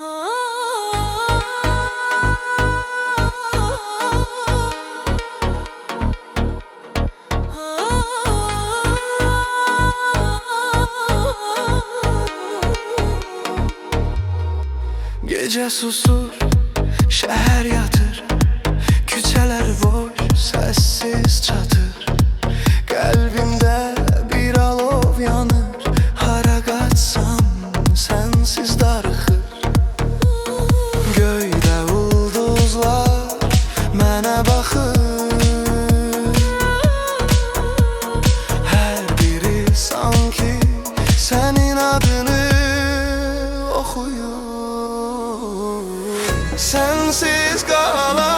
Gece susur, şehir yatır, küçeler boş, sessiz çatır. Kalbimde bir alov yanır, hara qaçsam sensiz darıxır. Göydə ulduzlar mənə baxır, hər biri sanki sənin adını oxuyur. Sensiz qalan